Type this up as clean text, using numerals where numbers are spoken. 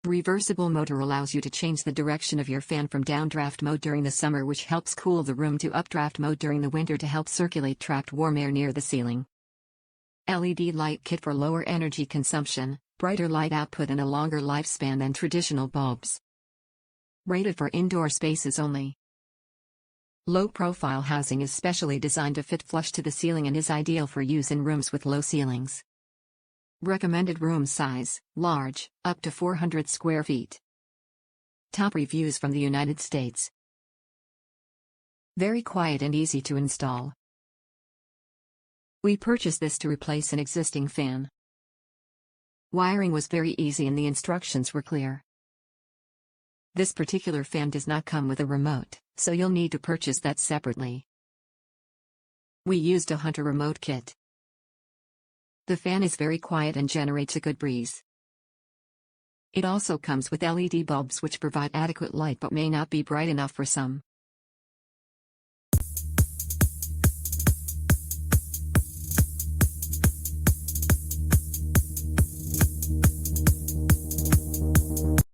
Reversible motor allows you to change the direction of your fan from downdraft mode during the summer, which helps cool the room, to updraft mode during the winter to help circulate trapped warm air near the ceiling. LED light kit for lower energy consumption, brighter light output and a longer lifespan than traditional bulbs. Rated for indoor spaces only. Low-profile housing is specially designed to fit flush to the ceiling and is ideal for use in rooms with low ceilings. Recommended room size, large, up to 400 square feet. Top reviews from the United States. Very quiet and easy to install. We purchased this to replace an existing fan. Wiring was very easy and the instructions were clear. This particular fan does not come with a remote, so you'll need to purchase that separately. We used a Hunter remote kit. The fan is very quiet and generates a good breeze. It also comes with LED bulbs which provide adequate light but may not be bright enough for some.